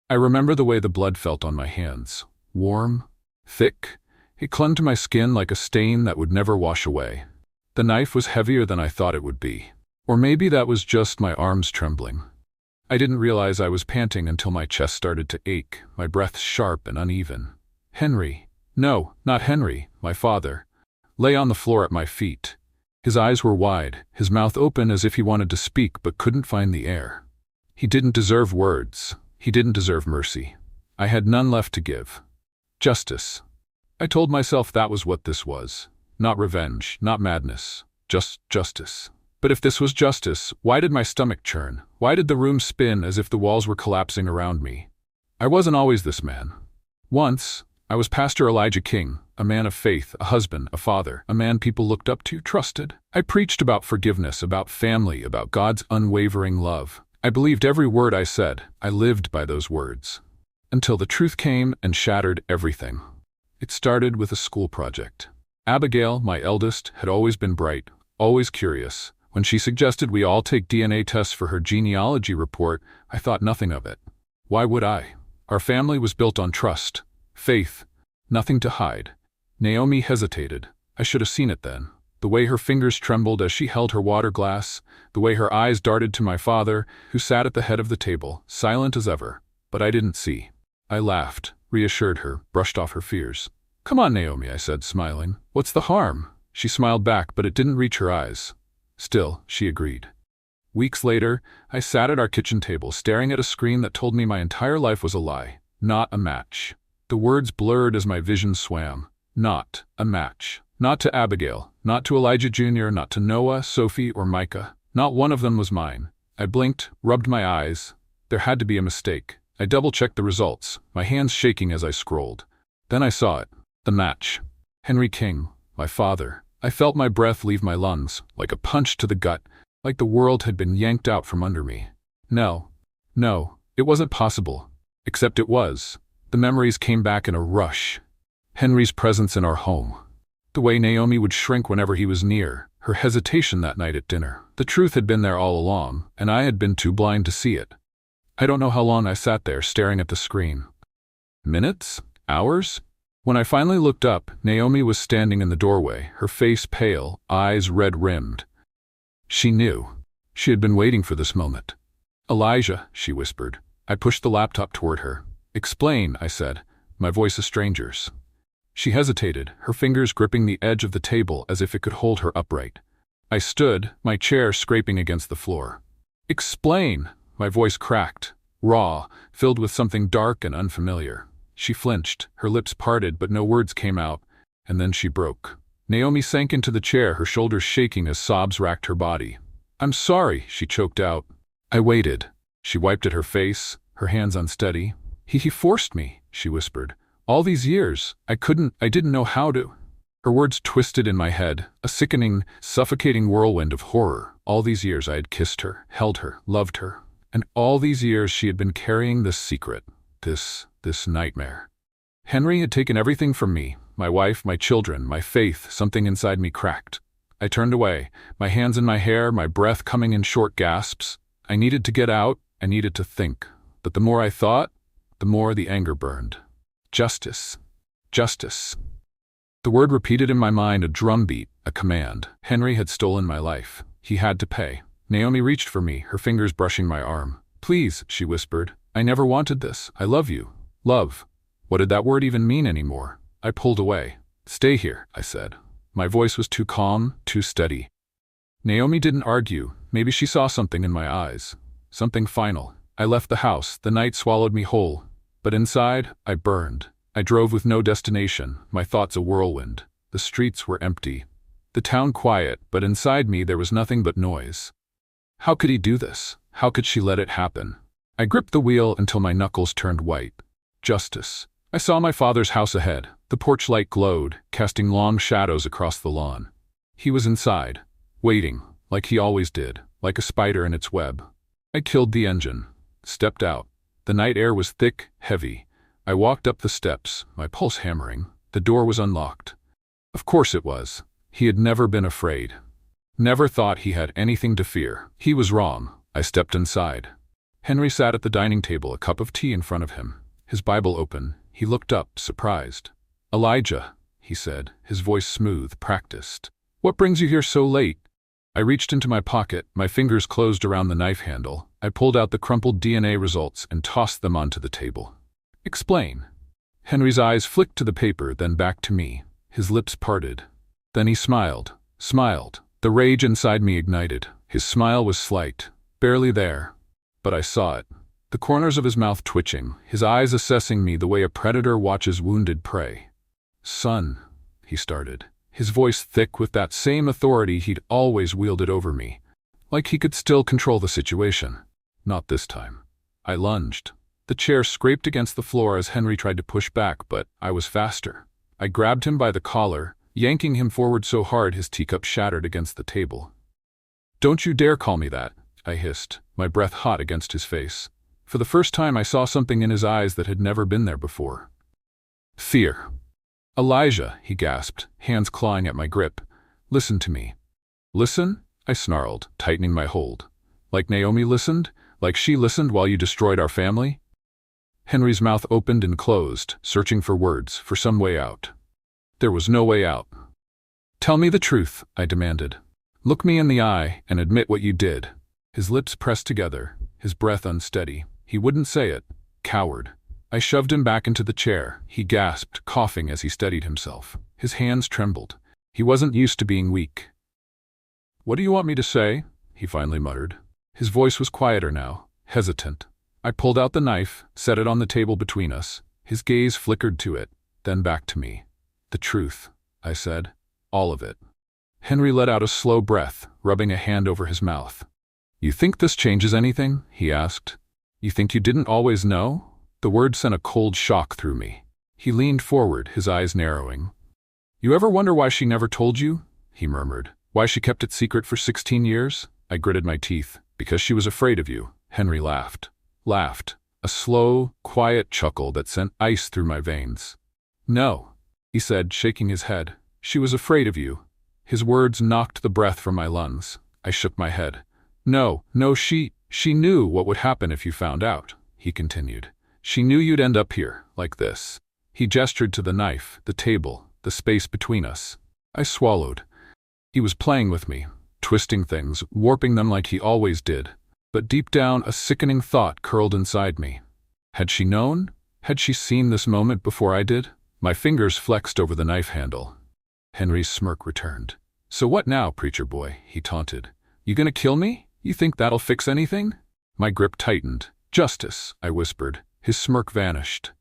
I remember the way the blood felt on my hands. Warm, thick. It clung to my skin like a stain that would never wash away. The knife was heavier than I thought it would be. Or maybe that was just my arms trembling. I didn't realize I was panting until my chest started to ache, my breath sharp and uneven. Henry, no, not Henry, my father, lay on the floor at my feet. His eyes were wide, his mouth open as if he wanted to speak but couldn't find the air. He didn't deserve words. He didn't deserve mercy. I had none left to give. Justice. I told myself that was what this was. Not revenge, not madness, just justice. But if this was justice, why did my stomach churn? Why did the room spin as if the walls were collapsing around me? I wasn't always this man. Once, I was Pastor Elijah King, a man of faith, a husband, a father, a man people looked up to, trusted. I preached about forgiveness, about family, about God's unwavering love. I believed every word I said. I lived by those words. Until the truth came and shattered everything. It started with a school project. Abigail, my eldest, had always been bright, always curious. When she suggested we all take DNA tests for her genealogy report, I thought nothing of it. Why would I? Our family was built on trust, faith, nothing to hide. Naomi hesitated. I should have seen it then. The way her fingers trembled as she held her water glass, the way her eyes darted to my father, who sat at the head of the table, silent as ever. But I didn't see. I laughed, reassured her, brushed off her fears. "Come on, Naomi," I said, smiling. "What's the harm?" She smiled back, but it didn't reach her eyes. Still, she agreed. Weeks later, I sat at our kitchen table, staring at a screen that told me my entire life was a lie, not a match. The words blurred as my vision swam. Not a match. Not to Abigail, not to Elijah Jr., not to Noah, Sophie, or Micah. Not one of them was mine. I blinked, rubbed my eyes. There had to be a mistake. I double-checked the results, my hands shaking as I scrolled. Then I saw it. The match. Henry King, my father. I felt my breath leave my lungs, like a punch to the gut, like the world had been yanked out from under me. No, it wasn't possible. Except it was. The memories came back in a rush. Henry's presence in our home. The way Naomi would shrink whenever he was near, her hesitation that night at dinner. The truth had been there all along, and I had been too blind to see it. I don't know how long I sat there staring at the screen. Minutes? Hours? When I finally looked up, Naomi was standing in the doorway, her face pale, eyes red-rimmed. She knew. She had been waiting for this moment. "Elijah," she whispered. I pushed the laptop toward her. "Explain," I said, my voice a stranger's. She hesitated, her fingers gripping the edge of the table as if it could hold her upright. I stood, my chair scraping against the floor. "Explain!" My voice cracked, raw, filled with something dark and unfamiliar. She flinched, her lips parted, but no words came out, and then she broke. Naomi sank into the chair, her shoulders shaking as sobs racked her body. "I'm sorry," she choked out. I waited. She wiped at her face, her hands unsteady. He forced me," she whispered. "All these years, I didn't know how to." Her words twisted in my head, a sickening, suffocating whirlwind of horror. All these years I had kissed her, held her, loved her. And all these years she had been carrying this secret, this nightmare. Henry had taken everything from me, my wife, my children, my faith. Something inside me cracked. I turned away, my hands in my hair, my breath coming in short gasps. I needed to get out, I needed to think. But the more I thought, the more the anger burned. Justice. Justice. The word repeated in my mind, a drumbeat, a command. Henry had stolen my life. He had to pay. Naomi reached for me, her fingers brushing my arm. "Please," she whispered. "I never wanted this. I love you." Love. What did that word even mean anymore? I pulled away. "Stay here," I said. My voice was too calm, too steady. Naomi didn't argue. Maybe she saw something in my eyes. Something final. I left the house. The night swallowed me whole. But inside, I burned. I drove with no destination, my thoughts a whirlwind. The streets were empty. The town quiet, but inside me there was nothing but noise. How could he do this? How could she let it happen? I gripped the wheel until my knuckles turned white. Justice. I saw my father's house ahead. The porch light glowed, casting long shadows across the lawn. He was inside, waiting, like he always did, like a spider in its web. I killed the engine, stepped out. The night air was thick, heavy. I walked up the steps, my pulse hammering. The door was unlocked. Of course it was. He had never been afraid. Never thought he had anything to fear. He was wrong. I stepped inside. Henry sat at the dining table, a cup of tea in front of him, his Bible open. He looked up, surprised. "Elijah," he said, his voice smooth, practiced. "What brings you here so late?" I reached into my pocket, my fingers closed around the knife handle. I pulled out the crumpled DNA results and tossed them onto the table. "Explain." Henry's eyes flicked to the paper, then back to me. His lips parted. Then he smiled. The rage inside me ignited. His smile was slight, barely there. But I saw it. The corners of his mouth twitching, his eyes assessing me the way a predator watches wounded prey. "Son," he started, his voice thick with that same authority he'd always wielded over me, like he could still control the situation. Not this time. I lunged. The chair scraped against the floor as Henry tried to push back, but I was faster. I grabbed him by the collar, yanking him forward so hard his teacup shattered against the table. "Don't you dare call me that," I hissed, my breath hot against his face. For the first time I saw something in his eyes that had never been there before. Fear. "Elijah," he gasped, hands clawing at my grip. "Listen to me." "Listen?" I snarled, tightening my hold. "Like Naomi listened? Like she listened while you destroyed our family?" Henry's mouth opened and closed, searching for words, for some way out. There was no way out. "Tell me the truth," I demanded. "Look me in the eye and admit what you did." His lips pressed together, his breath unsteady. He wouldn't say it. Coward. I shoved him back into the chair. He gasped, coughing as he steadied himself. His hands trembled. He wasn't used to being weak. "What do you want me to say?" he finally muttered. His voice was quieter now, hesitant. I pulled out the knife, set it on the table between us. His gaze flickered to it, then back to me. "The truth," I said. "All of it." Henry let out a slow breath, rubbing a hand over his mouth. "You think this changes anything?" he asked. "You think you didn't always know?" The word sent a cold shock through me. He leaned forward, his eyes narrowing. "You ever wonder why she never told you?" he murmured. "Why she kept it secret for 16 years? I gritted my teeth. "Because she was afraid of you." Henry laughed. A slow, quiet chuckle that sent ice through my veins. "No," he said, shaking his head. "She was afraid of you." His words knocked the breath from my lungs. I shook my head. No, she knew what would happen if you found out," he continued. "She knew you'd end up here, like this." He gestured to the knife, the table, the space between us. I swallowed. He was playing with me, twisting things, warping them like he always did. But deep down, a sickening thought curled inside me. Had she known? Had she seen this moment before I did? My fingers flexed over the knife handle. Henry's smirk returned. "So what now, preacher boy?" he taunted. "You gonna kill me? You think that'll fix anything?" My grip tightened. "Justice," I whispered. His smirk vanished.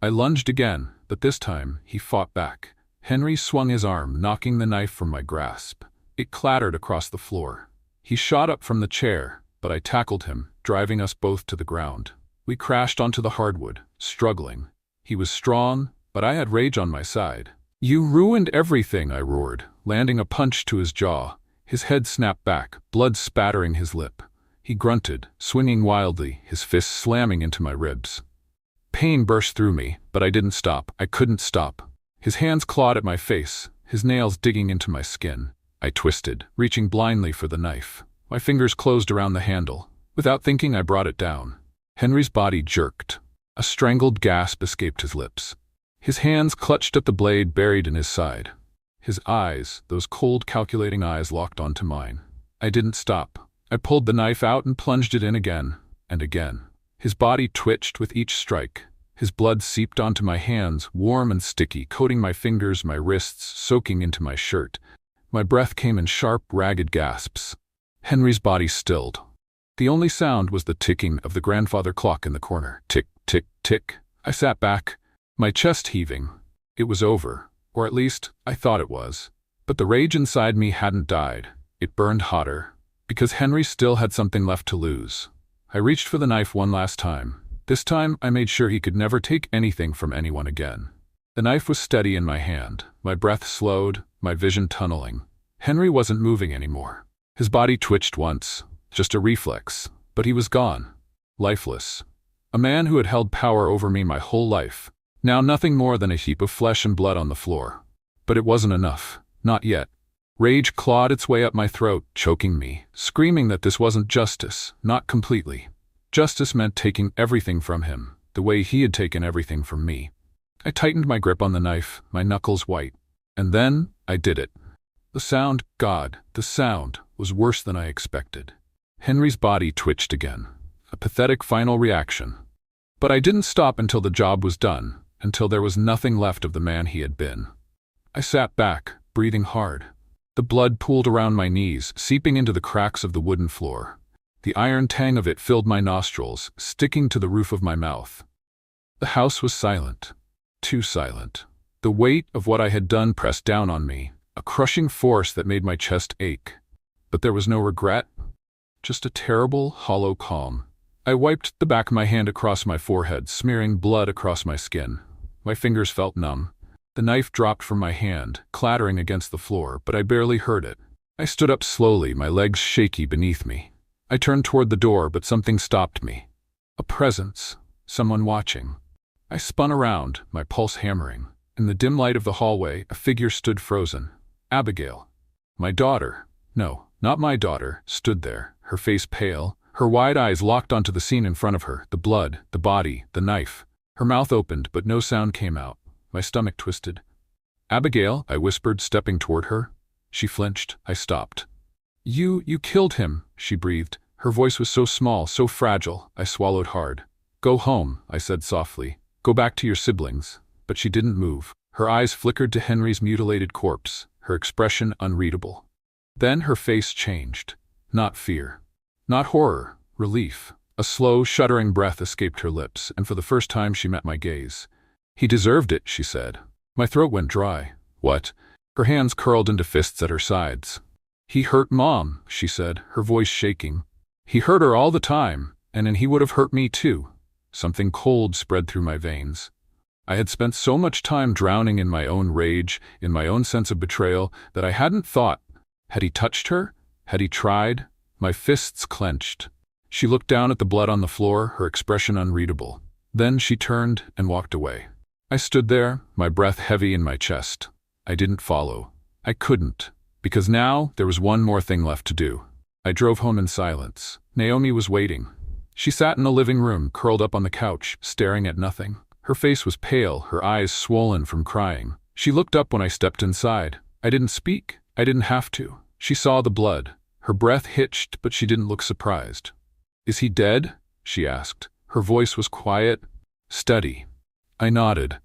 I lunged again, but this time he fought back. Henry swung his arm, knocking the knife from my grasp. It clattered across the floor. He shot up from the chair, but I tackled him, driving us both to the ground. We crashed onto the hardwood, struggling. He was strong, but I had rage on my side. "You ruined everything," I roared, landing a punch to his jaw. His head snapped back, blood spattering his lip. He grunted, swinging wildly, his fists slamming into my ribs. Pain burst through me, but I didn't stop. I couldn't stop. His hands clawed at my face, his nails digging into my skin. I twisted, reaching blindly for the knife. My fingers closed around the handle. Without thinking, I brought it down. Henry's body jerked. A strangled gasp escaped his lips. His hands clutched at the blade buried in his side. His eyes, those cold, calculating eyes, locked onto mine. I didn't stop. I pulled the knife out and plunged it in again and again. His body twitched with each strike. His blood seeped onto my hands, warm and sticky, coating my fingers, my wrists, soaking into my shirt. My breath came in sharp, ragged gasps. Henry's body stilled. The only sound was the ticking of the grandfather clock in the corner. Tick, tick, tick. I sat back, my chest heaving. It was over, or at least I thought it was. But the rage inside me hadn't died. It burned hotter, because Henry still had something left to lose. I reached for the knife one last time. This time, I made sure he could never take anything from anyone again. The knife was steady in my hand, my breath slowed, my vision tunneling. Henry wasn't moving anymore. His body twitched once, just a reflex, but he was gone, lifeless. A man who had held power over me my whole life, now nothing more than a heap of flesh and blood on the floor. But it wasn't enough, not yet. Rage clawed its way up my throat, choking me, screaming that this wasn't justice, not completely. Justice meant taking everything from him, the way he had taken everything from me. I tightened my grip on the knife, my knuckles white. And then, I did it. The sound, God, the sound, was worse than I expected. Henry's body twitched again. A pathetic final reaction. But I didn't stop until the job was done, until there was nothing left of the man he had been. I sat back, breathing hard. The blood pooled around my knees, seeping into the cracks of the wooden floor. The iron tang of it filled my nostrils, sticking to the roof of my mouth. The house was silent. Too silent. The weight of what I had done pressed down on me, a crushing force that made my chest ache. But there was no regret, just a terrible, hollow calm. I wiped the back of my hand across my forehead, smearing blood across my skin. My fingers felt numb. The knife dropped from my hand, clattering against the floor, but I barely heard it. I stood up slowly, my legs shaky beneath me. I turned toward the door, but something stopped me. A presence, someone watching. I spun around, my pulse hammering. In the dim light of the hallway, a figure stood frozen. Abigail. My daughter. No, not my daughter, stood there, her face pale, her wide eyes locked onto the scene in front of her, the blood, the body, the knife. Her mouth opened, but no sound came out. My stomach twisted. Abigail, I whispered, stepping toward her. She flinched. I stopped. You killed him, she breathed. Her voice was so small, so fragile. I swallowed hard. Go home, I said softly. Go back to your siblings. But she didn't move. Her eyes flickered to Henry's mutilated corpse, her expression unreadable. Then her face changed. Not fear. Not horror. Relief. A slow, shuddering breath escaped her lips, and for the first time she met my gaze. He deserved it, she said. My throat went dry. What? Her hands curled into fists at her sides. He hurt Mom, she said, her voice shaking. He hurt her all the time, and then he would have hurt me too. Something cold spread through my veins. I had spent so much time drowning in my own rage, in my own sense of betrayal, that I hadn't thought. Had he touched her? Had he tried? My fists clenched. She looked down at the blood on the floor, her expression unreadable. Then she turned and walked away. I stood there, my breath heavy in my chest. I didn't follow. I couldn't, because now there was one more thing left to do. I drove home in silence. Naomi was waiting. She sat in the living room, curled up on the couch, staring at nothing. Her face was pale, her eyes swollen from crying. She looked up when I stepped inside. I didn't speak. I didn't have to. She saw the blood. Her breath hitched, but she didn't look surprised. Is he dead? She asked. Her voice was quiet, steady. I nodded.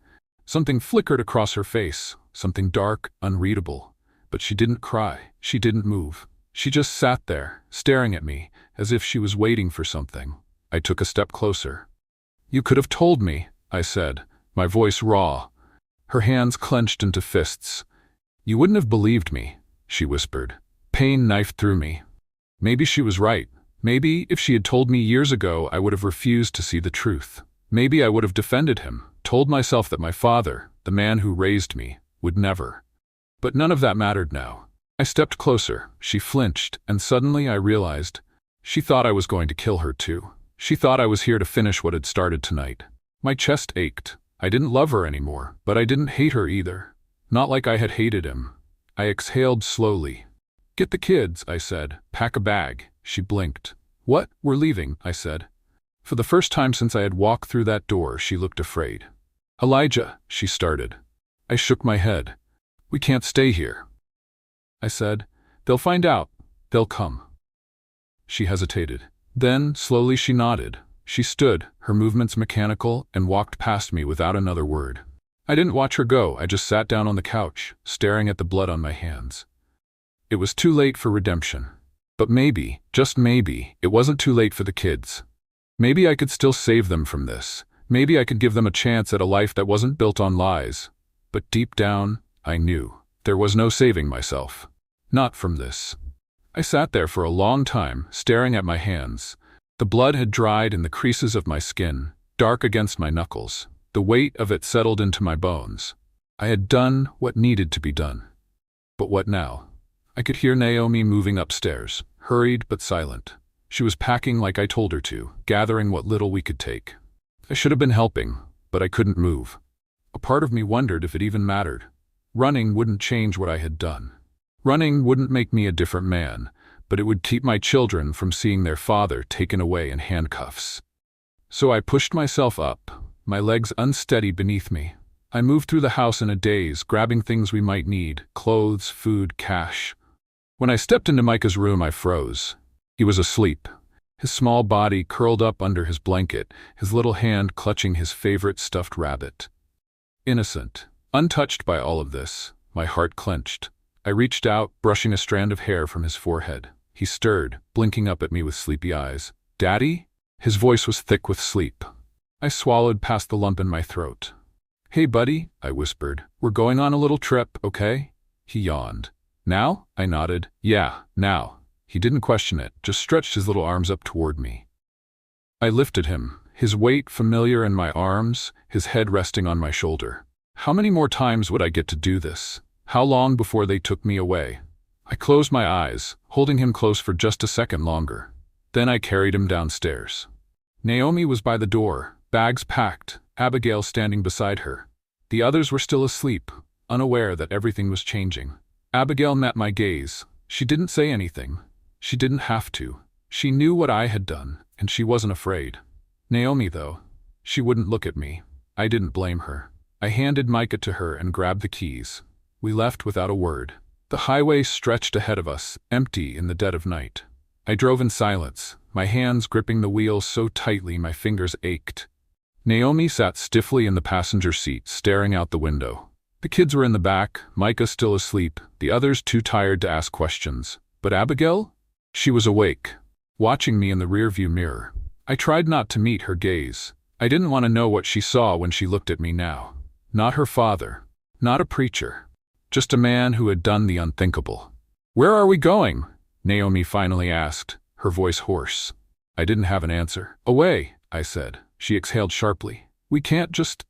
Something flickered across her face, something dark, unreadable. But she didn't cry. She didn't move. She just sat there, staring at me, as if she was waiting for something. I took a step closer. You could have told me, I said, my voice raw. Her hands clenched into fists. You wouldn't have believed me, she whispered. Pain knifed through me. Maybe she was right. Maybe if she had told me years ago, I would have refused to see the truth. Maybe I would have defended him, told myself that my father, the man who raised me, would never. But none of that mattered now. I stepped closer. She flinched, and suddenly I realized she thought I was going to kill her too. She thought I was here to finish what had started tonight. My chest ached. I didn't love her anymore, but I didn't hate her either. Not like I had hated him. I exhaled slowly. Get the kids, I said. Pack a bag. She blinked. What? We're leaving, I said. For the first time since I had walked through that door, she looked afraid. Elijah, she started. I shook my head. We can't stay here, I said. They'll find out. They'll come. She hesitated. Then, slowly she nodded. She stood, her movements mechanical, and walked past me without another word. I didn't watch her go. I just sat down on the couch, staring at the blood on my hands. It was too late for redemption. But maybe, just maybe, it wasn't too late for the kids. Maybe I could still save them from this. Maybe I could give them a chance at a life that wasn't built on lies. But deep down, I knew. There was no saving myself. Not from this. I sat there for a long time, staring at my hands. The blood had dried in the creases of my skin, dark against my knuckles. The weight of it settled into my bones. I had done what needed to be done. But what now? I could hear Naomi moving upstairs, hurried but silent. She was packing like I told her to, gathering what little we could take. I should have been helping, but I couldn't move. A part of me wondered if it even mattered. Running wouldn't change what I had done. Running wouldn't make me a different man, but it would keep my children from seeing their father taken away in handcuffs. So I pushed myself up, my legs unsteady beneath me. I moved through the house in a daze, grabbing things we might need: clothes, food, cash. When I stepped into Micah's room, I froze. He was asleep, his small body curled up under his blanket, his little hand clutching his favorite stuffed rabbit. Innocent, untouched by all of this, my heart clenched. I reached out, brushing a strand of hair from his forehead. He stirred, blinking up at me with sleepy eyes. "Daddy?" His voice was thick with sleep. I swallowed past the lump in my throat. "Hey, buddy," I whispered. "We're going on a little trip, okay?" He yawned. "Now?" I nodded. "Yeah, now." He didn't question it, just stretched his little arms up toward me. I lifted him, his weight familiar in my arms, his head resting on my shoulder. How many more times would I get to do this? How long before they took me away? I closed my eyes, holding him close for just a second longer. Then I carried him downstairs. Naomi was by the door, bags packed, Abigail standing beside her. The others were still asleep, unaware that everything was changing. Abigail met my gaze. She didn't say anything. She didn't have to. She knew what I had done, and she wasn't afraid. Naomi, though, she wouldn't look at me. I didn't blame her. I handed Micah to her and grabbed the keys. We left without a word. The highway stretched ahead of us, empty in the dead of night. I drove in silence, my hands gripping the wheel so tightly my fingers ached. Naomi sat stiffly in the passenger seat, staring out the window. The kids were in the back, Micah still asleep, the others too tired to ask questions. But Abigail? She was awake, watching me in the rearview mirror. I tried not to meet her gaze. I didn't want to know what she saw when she looked at me now. Not her father, not a preacher, just a man who had done the unthinkable. "Where are we going?" Naomi finally asked, her voice hoarse. I didn't have an answer. "Away," I said. She exhaled sharply. "We can't just—"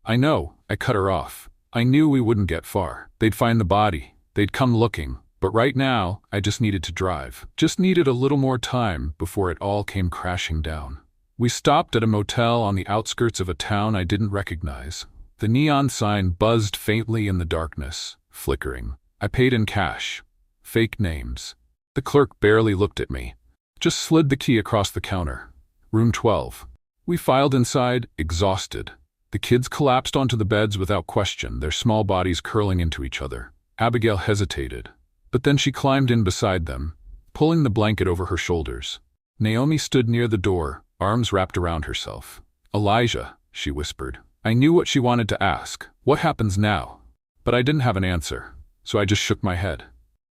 "I know," I cut her off. I knew we wouldn't get far. They'd find the body. They'd come looking. But right now, I just needed to drive. Just needed a little more time before it all came crashing down. We stopped at a motel on the outskirts of a town I didn't recognize. The neon sign buzzed faintly in the darkness, flickering. I paid in cash. Fake names. The clerk barely looked at me. Just slid the key across the counter. Room 12. We filed inside, exhausted. The kids collapsed onto the beds without question, their small bodies curling into each other. Abigail hesitated. But then she climbed in beside them, pulling the blanket over her shoulders. Naomi stood near the door, arms wrapped around herself. "Elijah," she whispered. I knew what she wanted to ask. What happens now? But I didn't have an answer, so I just shook my head.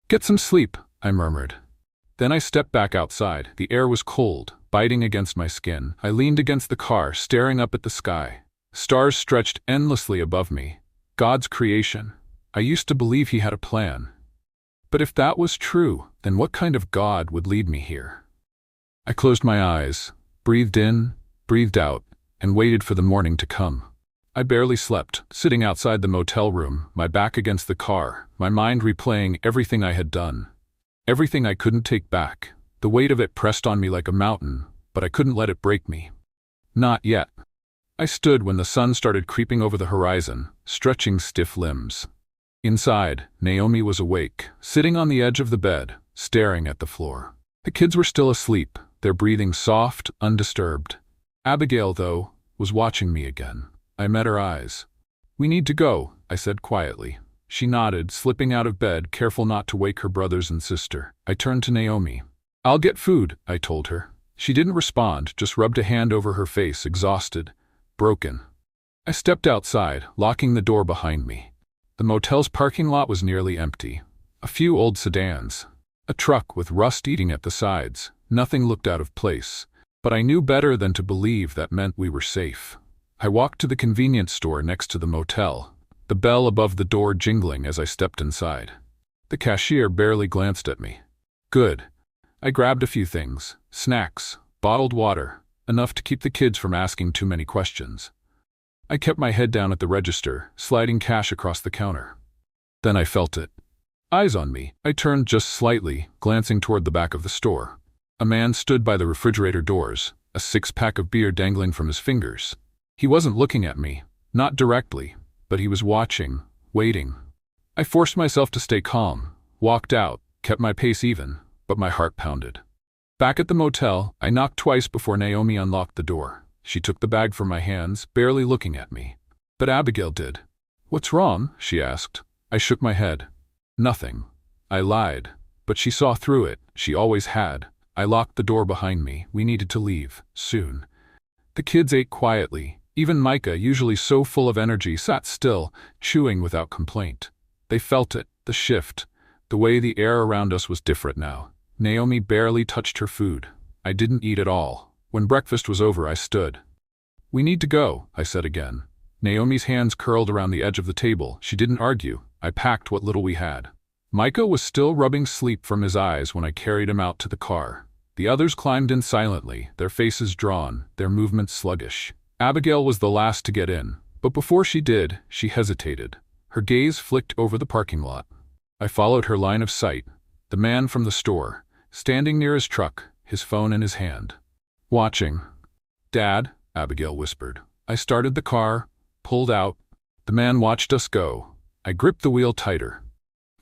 "Get some sleep," I murmured. Then I stepped back outside. The air was cold, biting against my skin. I leaned against the car, staring up at the sky. Stars stretched endlessly above me. God's creation. I used to believe he had a plan. But if that was true, then what kind of God would lead me here? I closed my eyes, breathed in, breathed out, and waited for the morning to come. I barely slept, sitting outside the motel room, my back against the car, my mind replaying everything I had done. Everything I couldn't take back. The weight of it pressed on me like a mountain, but I couldn't let it break me. Not yet. I stood when the sun started creeping over the horizon, stretching stiff limbs. Inside, Naomi was awake, sitting on the edge of the bed, staring at the floor. The kids were still asleep, their breathing soft, undisturbed. Abigail, though, was watching me again. I met her eyes. "We need to go," I said quietly. She nodded, slipping out of bed, careful not to wake her brothers and sister. I turned to Naomi. "I'll get food," I told her. She didn't respond, just rubbed a hand over her face, exhausted, broken. I stepped outside, locking the door behind me. The motel's parking lot was nearly empty. A few old sedans. A truck with rust eating at the sides. Nothing looked out of place. But I knew better than to believe that meant we were safe. I walked to the convenience store next to the motel, the bell above the door jingling as I stepped inside. The cashier barely glanced at me. Good. I grabbed a few things. Snacks, bottled water, enough to keep the kids from asking too many questions. I kept my head down at the register, sliding cash across the counter. Then I felt it. Eyes on me. I turned just slightly, glancing toward the back of the store. A man stood by the refrigerator doors, a six-pack of beer dangling from his fingers. He wasn't looking at me, not directly, but he was watching, waiting. I forced myself to stay calm, walked out, kept my pace even, but my heart pounded. Back at the motel, I knocked twice before Naomi unlocked the door. She took the bag from my hands, barely looking at me. But Abigail did. "What's wrong?" she asked. I shook my head. "Nothing." I lied. But she saw through it. She always had. I locked the door behind me. We needed to leave. Soon. The kids ate quietly. Even Micah, usually so full of energy, sat still, chewing without complaint. They felt it, the shift. The way the air around us was different now. Naomi barely touched her food. I didn't eat at all. When breakfast was over, I stood. "We need to go," I said again. Naomi's hands curled around the edge of the table. She didn't argue. I packed what little we had. Micah was still rubbing sleep from his eyes when I carried him out to the car. The others climbed in silently, their faces drawn, their movements sluggish. Abigail was the last to get in, but before she did, she hesitated. Her gaze flicked over the parking lot. I followed her line of sight, the man from the store, standing near his truck, his phone in his hand. Watching. "Dad," Abigail whispered. I started the car, pulled out. The man watched us go. I gripped the wheel tighter.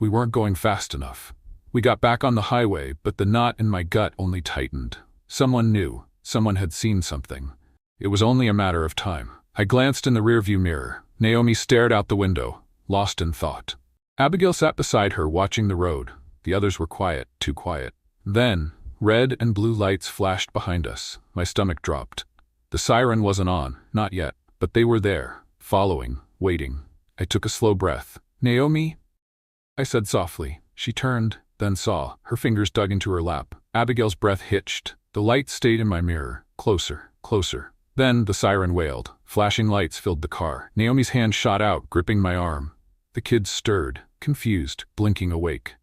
We weren't going fast enough. We got back on the highway, but the knot in my gut only tightened. Someone knew. Someone had seen something. It was only a matter of time. I glanced in the rearview mirror. Naomi stared out the window, lost in thought. Abigail sat beside her, watching the road. The others were quiet, too quiet. Then, red and blue lights flashed behind us. My stomach dropped. The siren wasn't on, not yet, but they were there, following, waiting. I took a slow breath. "Naomi?" I said softly. She turned, then saw. Her fingers dug into her lap. Abigail's breath hitched. The light stayed in my mirror. Closer, closer. Then the siren wailed. Flashing lights filled the car. Naomi's hand shot out, gripping my arm. The kids stirred, confused, blinking awake.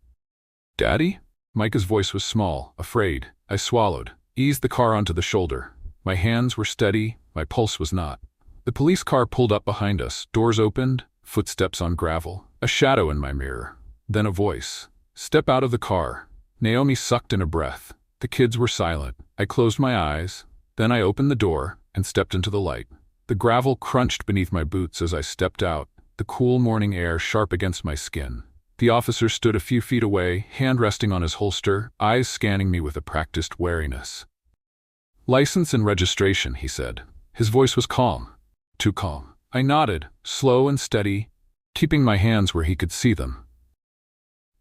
"Daddy?" Micah's voice was small, afraid. I swallowed, eased the car onto the shoulder. My hands were steady, my pulse was not. The police car pulled up behind us. Doors opened, footsteps on gravel. A shadow in my mirror. Then a voice. "Step out of the car." Naomi sucked in a breath. The kids were silent. I closed my eyes. Then I opened the door and stepped into the light. The gravel crunched beneath my boots as I stepped out, the cool morning air sharp against my skin. The officer stood a few feet away, hand resting on his holster, eyes scanning me with a practiced wariness. "License and registration," he said. His voice was calm. Too calm. I nodded, slow and steady, keeping my hands where he could see them.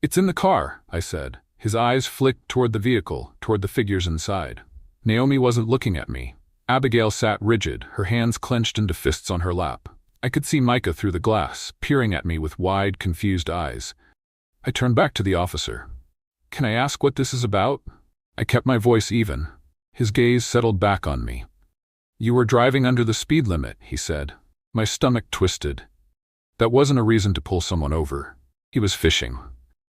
"It's in the car," I said. His eyes flicked toward the vehicle, toward the figures inside. Naomi wasn't looking at me. Abigail sat rigid, her hands clenched into fists on her lap. I could see Micah through the glass, peering at me with wide, confused eyes. I turned back to the officer. "Can I ask what this is about?" I kept my voice even. His gaze settled back on me. "You were driving under the speed limit," he said. My stomach twisted. That wasn't a reason to pull someone over. He was fishing.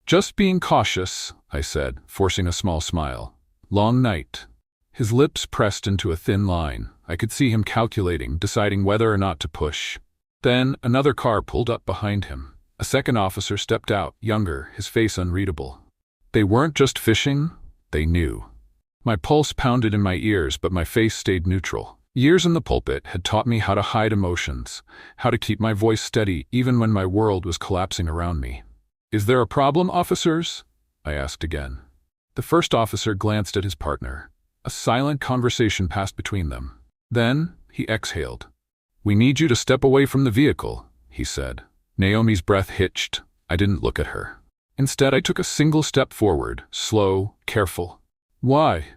"Just being cautious," I said, forcing a small smile. "Long night." His lips pressed into a thin line. I could see him calculating, deciding whether or not to push. Then another car pulled up behind him. A second officer stepped out, younger, his face unreadable. They weren't just fishing, they knew. My pulse pounded in my ears, but my face stayed neutral. Years in the pulpit had taught me how to hide emotions, how to keep my voice steady even when my world was collapsing around me. "Is there a problem, officers?" I asked again. The first officer glanced at his partner. A silent conversation passed between them. Then he exhaled. "We need you to step away from the vehicle," he said. Naomi's breath hitched. I didn't look at her. Instead, I took a single step forward, slow, careful. "Why?"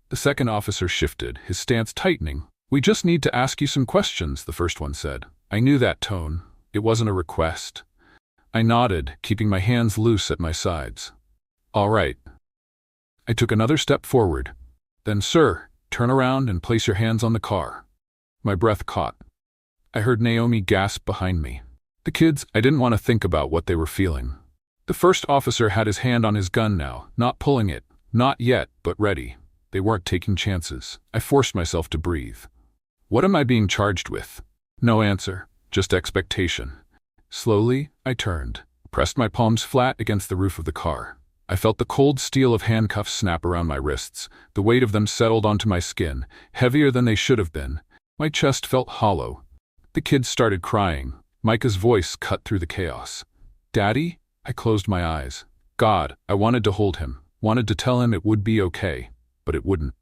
The second officer shifted, his stance tightening. "We just need to ask you some questions," the first one said. I knew that tone. It wasn't a request. I nodded, keeping my hands loose at my sides. "All right." I took another step forward. "Then, sir, turn around and place your hands on the car." My breath caught. I heard Naomi gasp behind me. The kids, I didn't want to think about what they were feeling. The first officer had his hand on his gun now, not pulling it, not yet, but ready. They weren't taking chances. I forced myself to breathe. "What am I being charged with?" No answer, just expectation. Slowly, I turned, pressed my palms flat against the roof of the car. I felt the cold steel of handcuffs snap around my wrists. The weight of them settled onto my skin, heavier than they should have been. My chest felt hollow. The kids started crying. Micah's voice cut through the chaos. "Daddy?" I closed my eyes. God, I wanted to hold him. wanted to tell him it would be okay, but it wouldn't.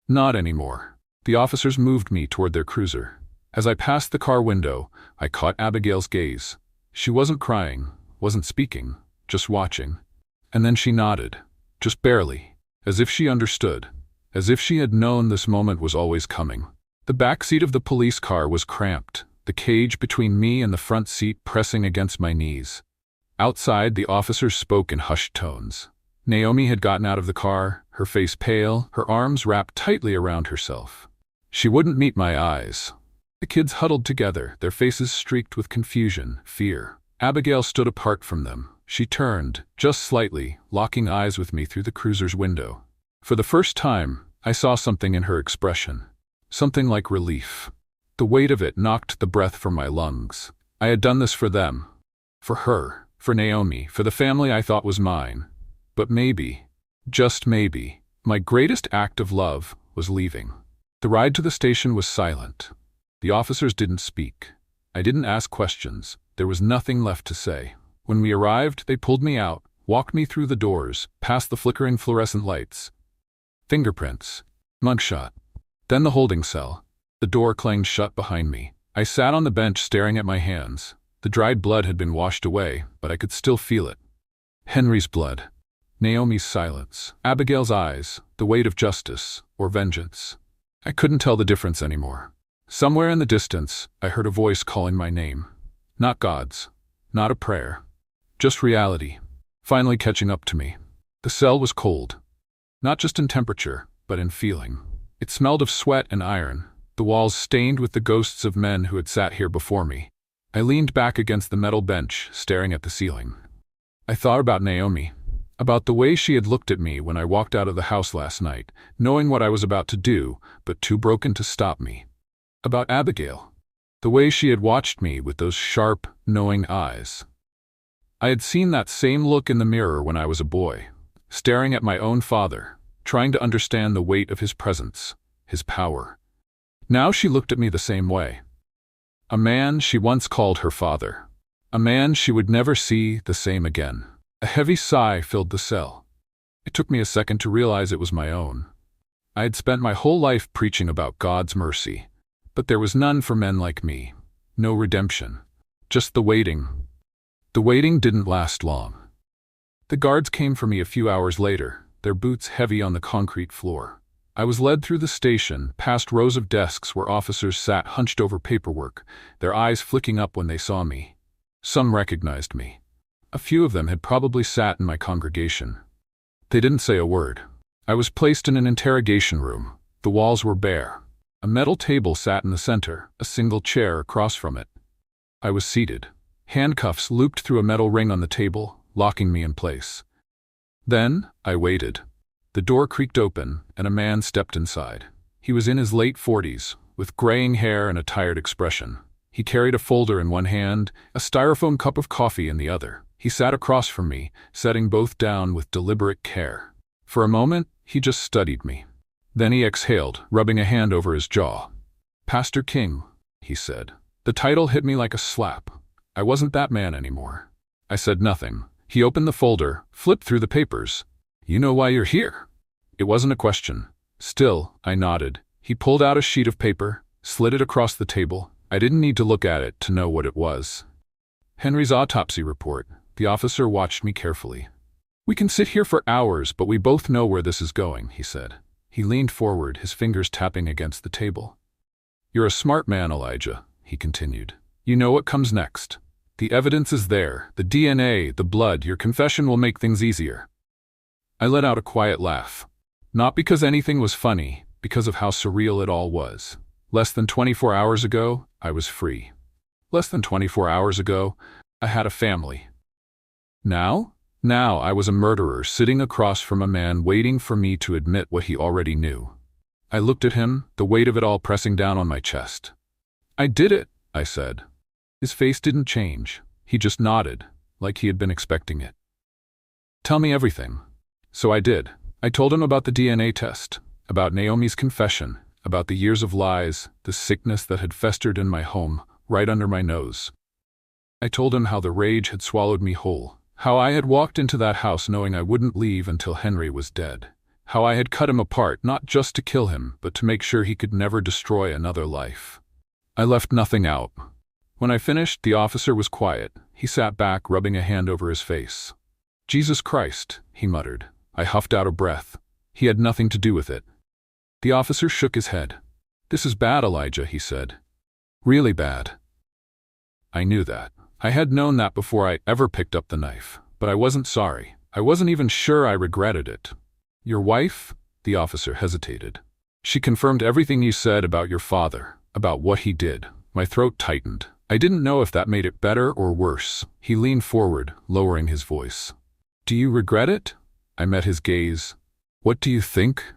Not anymore. The officers moved me toward their cruiser. As I passed the car window, I caught Abigail's gaze. She wasn't crying, wasn't speaking, just watching. And then she nodded, just barely, as if she understood, as if she had known this moment was always coming. The back seat of the police car was cramped, the cage between me and the front seat pressing against my knees. Outside, the officers spoke in hushed tones. Naomi had gotten out of the car, her face pale, her arms wrapped tightly around herself. She wouldn't meet my eyes. The kids huddled together, their faces streaked with confusion, fear. Abigail stood apart from them. She turned, just slightly, locking eyes with me through the cruiser's window. For the first time, I saw something in her expression. Something like relief. The weight of it knocked the breath from my lungs. I had done this for them. For her. For Naomi. For the family I thought was mine. But maybe, just maybe, my greatest act of love was leaving. The ride to the station was silent. The officers didn't speak. I didn't ask questions. There was nothing left to say. When we arrived, they pulled me out, walked me through the doors, past the flickering fluorescent lights. Fingerprints. Mugshot. Then the holding cell. The door clanged shut behind me. I sat on the bench staring at my hands. The dried blood had been washed away, but I could still feel it. Henry's blood. Naomi's silence. Abigail's eyes. The weight of justice, or vengeance. I couldn't tell the difference anymore. Somewhere in the distance, I heard a voice calling my name. Not God's. Not a prayer. Just reality. Finally catching up to me. The cell was cold. Not just in temperature, but in feeling. It smelled of sweat and iron, the walls stained with the ghosts of men who had sat here before me. I leaned back against the metal bench, staring at the ceiling. I thought about Naomi. About the way she had looked at me when I walked out of the house last night, knowing what I was about to do, but too broken to stop me. About Abigail. The way she had watched me with those sharp, knowing eyes. I had seen that same look in the mirror when I was a boy, staring at my own father, trying to understand the weight of his presence, his power. Now she looked at me the same way. A man she once called her father. A man she would never see the same again. A heavy sigh filled the cell. It took me a second to realize it was my own. I had spent my whole life preaching about God's mercy, but there was none for men like me. No redemption. Just the waiting. The waiting didn't last long. The guards came for me a few hours later, their boots heavy on the concrete floor. I was led through the station, past rows of desks where officers sat hunched over paperwork, their eyes flicking up when they saw me. Some recognized me. A few of them had probably sat in my congregation. They didn't say a word. I was placed in an interrogation room. The walls were bare. A metal table sat in the center, a single chair across from it. I was seated. Handcuffs looped through a metal ring on the table, locking me in place. Then, I waited. The door creaked open, and a man stepped inside. He was in his late 40s, with graying hair and a tired expression. He carried a folder in one hand, a styrofoam cup of coffee in the other. He sat across from me, setting both down with deliberate care. For a moment, he just studied me. Then he exhaled, rubbing a hand over his jaw. "Pastor King," he said. The title hit me like a slap. I wasn't that man anymore. I said nothing. He opened the folder, flipped through the papers. "You know why you're here?" It wasn't a question. Still, I nodded. He pulled out a sheet of paper, slid it across the table. I didn't need to look at it to know what it was. "Henry's autopsy report." The officer watched me carefully. "We can sit here for hours, but we both know where this is going," he said. He leaned forward, his fingers tapping against the table. "You're a smart man, Elijah," he continued. "You know what comes next. The evidence is there, the DNA, the blood. Your confession will make things easier." I let out a quiet laugh. Not because anything was funny, because of how surreal it all was. Less than 24 hours ago, I was free. Less than 24 hours ago, I had a family. Now I was a murderer sitting across from a man waiting for me to admit what he already knew. I looked at him, the weight of it all pressing down on my chest. "I did it," I said. His face didn't change. He just nodded, like he had been expecting it. "Tell me everything." So I did. I told him about the DNA test, about Naomi's confession, about the years of lies, the sickness that had festered in my home, right under my nose. I told him how the rage had swallowed me whole, How I had walked into that house knowing I wouldn't leave until Henry was dead. How I had cut him apart, not just to kill him, but to make sure he could never destroy another life. I left nothing out. When I finished, the officer was quiet. He sat back, rubbing a hand over his face. "Jesus Christ," he muttered. I huffed out a breath. He had nothing to do with it. The officer shook his head. "This is bad, Elijah," he said. "Really bad." I knew that. I had known that before I ever picked up the knife. But I wasn't sorry. I wasn't even sure I regretted it. "Your wife?" The officer hesitated. "She confirmed everything you said about your father, about what he did." My throat tightened. I didn't know if that made it better or worse. He leaned forward, lowering his voice. "Do you regret it?" I met his gaze. "What do you think?"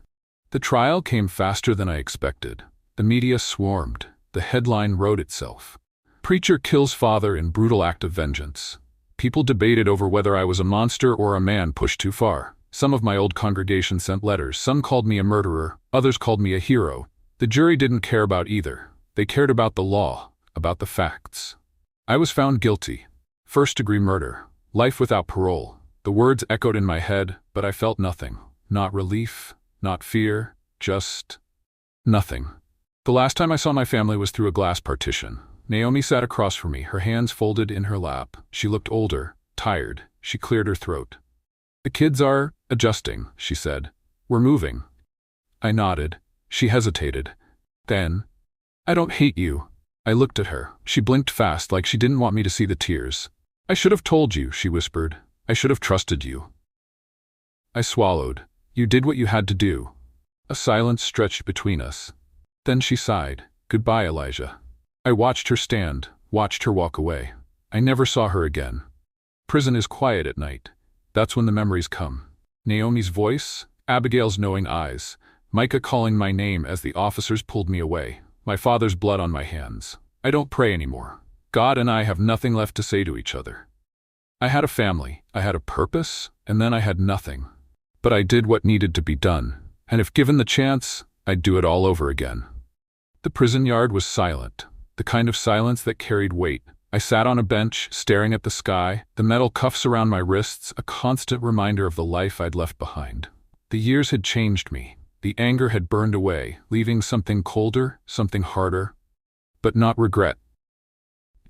The trial came faster than I expected. The media swarmed. The headline wrote itself. "Preacher kills father in brutal act of vengeance." People debated over whether I was a monster or a man pushed too far. Some of my old congregation sent letters. Some called me a murderer. Others called me a hero. The jury didn't care about either. They cared about the law, about the facts. I was found guilty. First-degree murder. Life without parole. The words echoed in my head, but I felt nothing. Not relief, not fear, just nothing. The last time I saw my family was through a glass partition. Naomi sat across from me, her hands folded in her lap. She looked older, tired. She cleared her throat. "The kids are adjusting," she said. "We're moving." I nodded. She hesitated. Then, "I don't hate you." I looked at her. She blinked fast, like she didn't want me to see the tears. "I should have told you," she whispered. "I should have trusted you." I swallowed. "You did what you had to do." A silence stretched between us. Then she sighed. "Goodbye, Elijah." I watched her stand, watched her walk away. I never saw her again. Prison is quiet at night. That's when the memories come. Naomi's voice, Abigail's knowing eyes, Micah calling my name as the officers pulled me away, my father's blood on my hands. I don't pray anymore. God and I have nothing left to say to each other. I had a family, I had a purpose, and then I had nothing. But I did what needed to be done, and if given the chance, I'd do it all over again. The prison yard was silent. The kind of silence that carried weight. I sat on a bench, staring at the sky, the metal cuffs around my wrists, a constant reminder of the life I'd left behind. The years had changed me. The anger had burned away, leaving something colder, something harder. But not regret.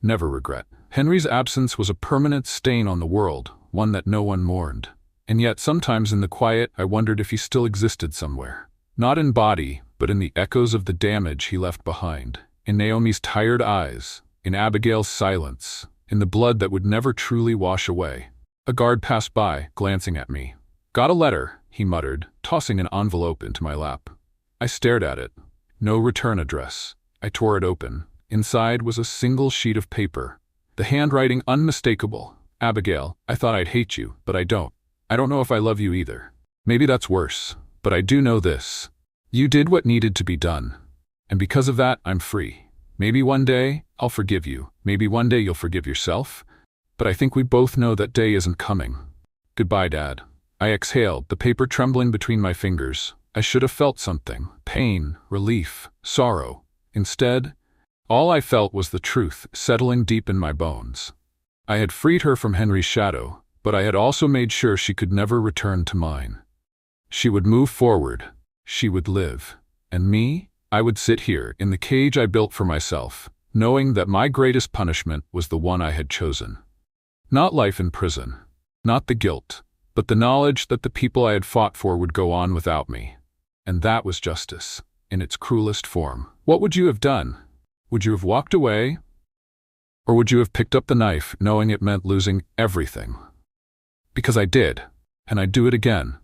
Never regret. Henry's absence was a permanent stain on the world, one that no one mourned. And yet sometimes in the quiet, I wondered if he still existed somewhere. Not in body, but in the echoes of the damage he left behind. In Naomi's tired eyes, in Abigail's silence, in the blood that would never truly wash away. A guard passed by, glancing at me. "Got a letter," he muttered, tossing an envelope into my lap. I stared at it. No return address. I tore it open. Inside was a single sheet of paper. The handwriting unmistakable. "Abigail, I thought I'd hate you, but I don't. I don't know if I love you either. Maybe that's worse. But I do know this. You did what needed to be done. And because of that, I'm free. Maybe one day, I'll forgive you. Maybe one day you'll forgive yourself. But I think we both know that day isn't coming. Goodbye, Dad." I exhaled, the paper trembling between my fingers. I should have felt something. Pain, relief, sorrow. Instead, all I felt was the truth settling deep in my bones. I had freed her from Henry's shadow, but I had also made sure she could never return to mine. She would move forward. She would live. And me? I would sit here, in the cage I built for myself, knowing that my greatest punishment was the one I had chosen. Not life in prison. Not the guilt. But the knowledge that the people I had fought for would go on without me. And that was justice, in its cruelest form. What would you have done? Would you have walked away? Or would you have picked up the knife, knowing it meant losing everything? Because I did. And I'd do it again.